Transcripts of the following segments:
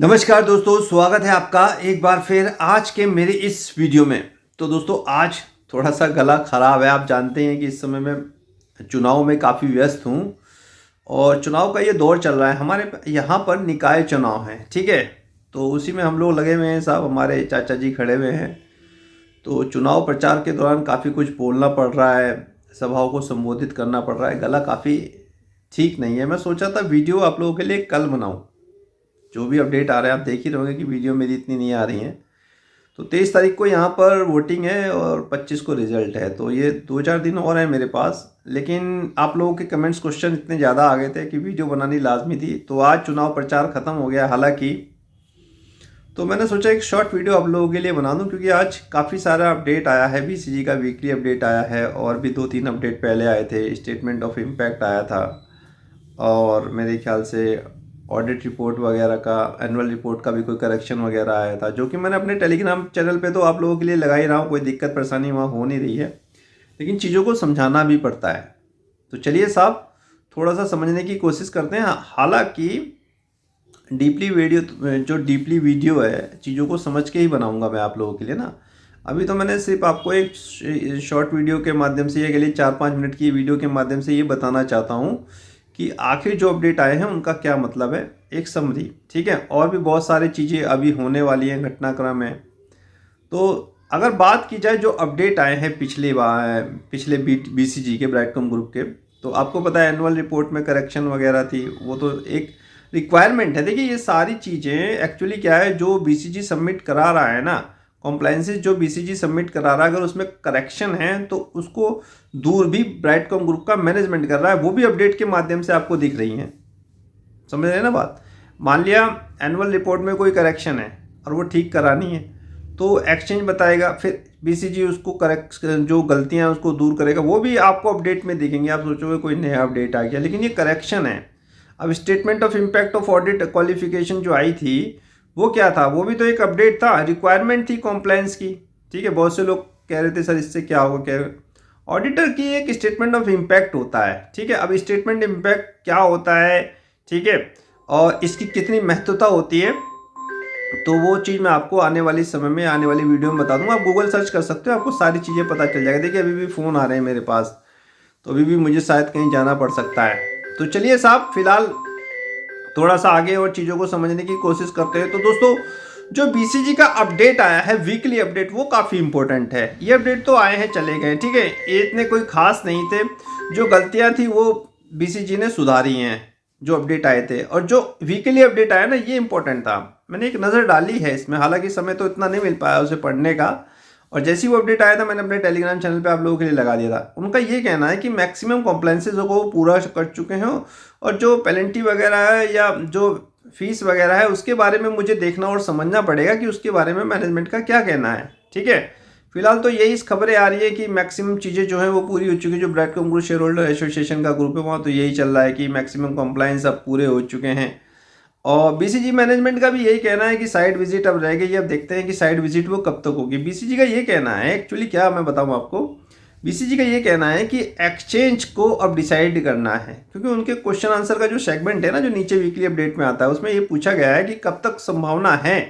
नमस्कार दोस्तों, स्वागत है आपका एक बार फिर आज के मेरे इस वीडियो में। तो दोस्तों आज थोड़ा सा गला ख़राब है। आप जानते हैं कि इस समय मैं चुनाव में काफ़ी व्यस्त हूँ और चुनाव का ये दौर चल रहा है। हमारे यहाँ पर निकाय चुनाव है, ठीक है। तो उसी में हम लोग लगे हुए हैं, साहब हमारे चाचा जी खड़े हुए हैं। तो चुनाव प्रचार के दौरान काफ़ी कुछ बोलना पड़ रहा है, सभाओं को संबोधित करना पड़ रहा है, गला काफ़ी ठीक नहीं है। मैं सोचा था वीडियो आप लोगों के लिए कल बनाऊँ। जो भी अपडेट आ रहे हैं आप देख ही रहोगे कि वीडियो मेरी इतनी नहीं आ रही हैं। तो 23 तारीख को यहाँ पर वोटिंग है और 25 को रिजल्ट है। तो ये 2-4 दिन और हैं मेरे पास। लेकिन आप लोगों के कमेंट्स क्वेश्चन इतने ज़्यादा आ गए थे कि वीडियो बनानी लाजमी थी। तो आज चुनाव प्रचार ख़त्म हो गया हालांकि, तो मैंने सोचा एक शॉर्ट वीडियो आप लोगों के लिए बना दूं क्योंकि आज काफ़ी सारा अपडेट आया है। बीसीजी का वीकली अपडेट आया है और भी 2-3 अपडेट पहले आए थे। स्टेटमेंट ऑफ इम्पैक्ट आया था और मेरे ख्याल से ऑडिट रिपोर्ट वगैरह का, एनुअल रिपोर्ट का भी कोई करेक्शन वगैरह आया था, जो कि मैंने अपने टेलीग्राम चैनल पे तो आप लोगों के लिए लगा ही रहा हूँ। कोई दिक्कत परेशानी वहाँ हो नहीं रही है, लेकिन चीज़ों को समझाना भी पड़ता है। तो चलिए साहब थोड़ा सा समझने की कोशिश करते हैं। हालांकि डीपली वीडियो है, चीज़ों को समझ के ही बनाऊँगा मैं आप लोगों के लिए ना। अभी तो मैंने सिर्फ आपको एक शॉर्ट वीडियो के माध्यम से, ये के लिए 4-5 मिनट की वीडियो के माध्यम से ये बताना चाहता हूँ कि आखिर जो अपडेट आए हैं उनका क्या मतलब है, एक समरी, ठीक है। और भी बहुत सारी चीज़ें अभी होने वाली हैं, घटनाक्रम है। तो अगर बात की जाए जो अपडेट आए हैं पिछले बीसीजी के, ब्राइटकॉम ग्रुप के, तो आपको पता है एनुअल रिपोर्ट में करेक्शन वगैरह थी, वो तो एक रिक्वायरमेंट है। देखिए ये सारी चीज़ें एक्चुअली क्या है, जो बीसीजी सबमिट करा रहा है ना, कॉम्प्लाइंसेस जो बीसीजी सबमिट करा रहा है, अगर उसमें करेक्शन है तो उसको दूर भी ब्राइटकॉम ग्रुप का मैनेजमेंट कर रहा है। वो भी अपडेट के माध्यम से आपको दिख रही हैं, समझ रहे हैं ना बात। मान लिया एनुअल रिपोर्ट में कोई करेक्शन है और वो ठीक करानी है तो एक्सचेंज बताएगा, फिर बीसीजी उसको करेक्ट, जो गलतियां हैं उसको दूर करेगा। वो भी आपको अपडेट में दिखेंगे। आप सोचोगे कोई नया अपडेट आ गया, लेकिन ये करेक्शन है। अब statement of impact of audit qualification जो आई थी वो क्या था, वो भी तो एक अपडेट था, रिक्वायरमेंट थी कॉम्प्लायंस की, ठीक है। बहुत से लोग कह रहे थे सर इससे क्या होगा, क्या ऑडिटर की एक स्टेटमेंट ऑफ इम्पैक्ट होता है, ठीक है। अब स्टेटमेंट इम्पैक्ट क्या होता है, ठीक है, और इसकी कितनी महत्वता होती है, तो वो चीज़ मैं आपको आने वाली समय में, आने वाली वीडियो में बता दूंगा। आप गूगल सर्च कर सकते हो, आपको सारी चीज़ें पता चल जाएगा। देखिए अभी भी फ़ोन आ रहे हैं मेरे पास, तो अभी भी मुझे शायद कहीं जाना पड़ सकता है। तो चलिए साहब फिलहाल थोड़ा सा आगे और चीज़ों को समझने की कोशिश करते हैं। तो दोस्तों जो बीसीजी का अपडेट आया है, वीकली अपडेट, वो काफ़ी इंपॉर्टेंट है। ये अपडेट तो आए हैं चले गए, ठीक है, ये इतने कोई खास नहीं थे। जो गलतियां थी वो बीसीजी ने सुधारी हैं, जो अपडेट आए थे। और जो वीकली अपडेट आया ना, ये इंपॉर्टेंट था। मैंने एक नज़र डाली है इसमें, हालांकि समय तो इतना नहीं मिल पाया उसे पढ़ने का। और जैसे ही वो अपडेट आया था मैंने अपने टेलीग्राम चैनल पे आप लोगों के लिए लगा दिया था। उनका ये कहना है कि मैक्सिमम कॉम्प्लाइंसेज को वो पूरा कर चुके हैं और जो पेनल्टी वगैरह है या जो फीस वगैरह है उसके बारे में मुझे देखना और समझना पड़ेगा कि उसके बारे में मैनेजमेंट का क्या कहना है, ठीक है। फिलहाल तो यही खबरें आ रही है कि मैक्सिमम चीज़ें जो है वो पूरी हो चुकी है। जो Brightcom group share holder association का ग्रुप है वहाँ तो यही चल रहा है कि मैक्सिमम कंप्लायंस अब पूरे हो चुके हैं। और बीसीजी मैनेजमेंट का भी यही कहना है कि साइट विजिट अब रह गई। अब देखते हैं कि साइट विजिट वो कब तक होगी। बीसीजी का ये कहना है, एक्चुअली क्या मैं बताऊं आपको, बीसीजी का ये कहना है कि एक्सचेंज को अब डिसाइड करना है, क्योंकि उनके क्वेश्चन आंसर का जो सेगमेंट है ना, जो नीचे वीकली अपडेट में आता है, उसमें ये पूछा गया है कि कब तक संभावना है,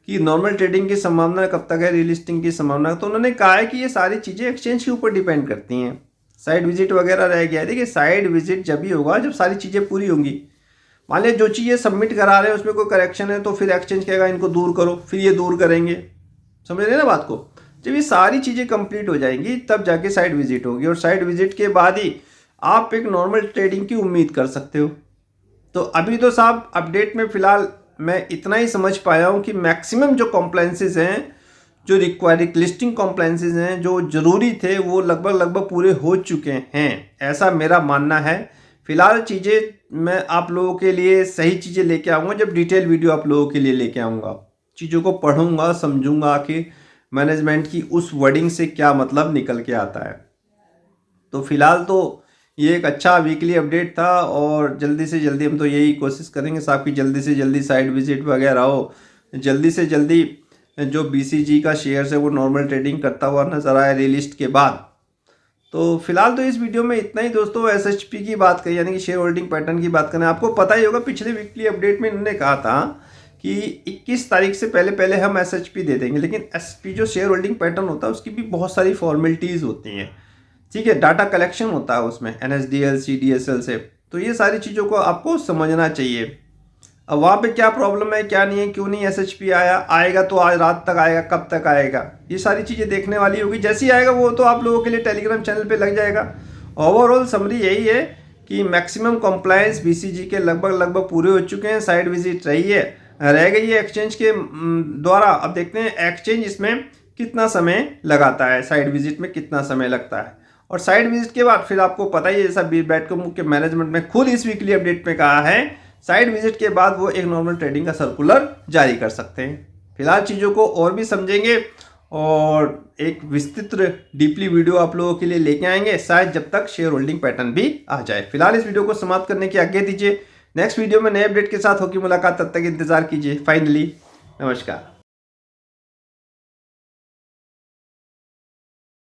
कि नॉर्मल ट्रेडिंग की संभावना कब तक है, रीलिस्टिंग की संभावना। तो उन्होंने कहा है कि ये सारी चीज़ें एक्सचेंज के ऊपर डिपेंड करती हैं। साइट विजिट वगैरह रह गया है। देखिए साइट विजिट जब ही होगा जब सारी चीज़ें पूरी होंगी। मान लिया जो चीज़ सबमिट करा रहे हैं उसमें कोई करेक्शन है तो फिर एक्सचेंज कहेगा इनको दूर करो, फिर ये दूर करेंगे, समझ रहे हैं ना बात को। जब ये सारी चीज़ें कंप्लीट हो जाएंगी तब जाके साइट विजिट होगी, और साइट विजिट के बाद ही आप एक नॉर्मल ट्रेडिंग की उम्मीद कर सकते हो। तो अभी तो साहब अपडेट में फ़िलहाल मैं इतना ही समझ पाया हूँ कि मैक्सिमम जो कॉम्प्लायंसेज हैं, जो रिक्वायर्ड लिस्टिंग कॉम्प्लायंसेज हैं, जो ज़रूरी थे, वो लगभग पूरे हो चुके हैं, ऐसा मेरा मानना है। फिलहाल चीज़ें मैं आप लोगों के लिए सही चीज़ें लेके आऊँगा जब डिटेल वीडियो आप लोगों के लिए लेके आऊँगा। चीज़ों को पढ़ूंगा, समझूंगा कि मैनेजमेंट की उस वर्डिंग से क्या मतलब निकल के आता है। तो फिलहाल तो ये एक अच्छा वीकली अपडेट था और जल्दी से जल्दी हम तो यही कोशिश करेंगे साहब कि जल्दी से जल्दी साइट विजिट वगैरह हो, जल्दी से जल्दी जो बीसीजी का शेयर है वो नॉर्मल ट्रेडिंग करता हुआ नजर आए रिलिस्ट के बाद। तो फिलहाल तो इस वीडियो में इतना ही दोस्तों। एसएचपी की बात करें, यानी कि शेयर होल्डिंग पैटर्न की बात करें, आपको पता ही होगा पिछले वीकली अपडेट में इन्होंने कहा था कि 21 तारीख से पहले पहले हम SHP दे देंगे, लेकिन SP जो शेयर होल्डिंग पैटर्न होता है उसकी भी बहुत सारी फॉर्मेलिटीज़ होती हैं, ठीक है। डाटा कलेक्शन होता है उसमें NSDL CDSL से, तो ये सारी चीज़ों को आपको समझना चाहिए। अब वहाँ पे क्या प्रॉब्लम है, क्या नहीं है, क्यों नहीं SHP आएगा तो आज रात तक आएगा, कब तक आएगा, ये सारी चीज़ें देखने वाली होगी। जैसे ही आएगा वो तो आप लोगों के लिए टेलीग्राम चैनल पे लग जाएगा। ओवरऑल समरी यही है कि मैक्सिमम कंप्लायंस BCG के लगभग पूरे हो चुके हैं। साइड विजिट रह गई है एक्सचेंज के द्वारा। अब देखते हैं एक्सचेंज इसमें कितना समय लगाता है, साइड विजिट में कितना समय लगता है। और साइड विजिट के बाद फिर आपको पता ही है, जैसा Bitcoin के मैनेजमेंट में खुद इस वीकली अपडेट में कहा है, साइड विजिट के बाद वो एक नॉर्मल ट्रेडिंग का सर्कुलर जारी कर सकते हैं। फिलहाल चीज़ों को और भी समझेंगे और एक विस्तृत डीपली वीडियो आप लोगों के लिए लेके आएंगे, शायद जब तक शेयर होल्डिंग पैटर्न भी आ जाए। फिलहाल इस वीडियो को समाप्त करने की आज्ञा दीजिए। नेक्स्ट वीडियो में नए अपडेट के साथ होगी मुलाकात, तब तक इंतजार कीजिए। फाइनली नमस्कार।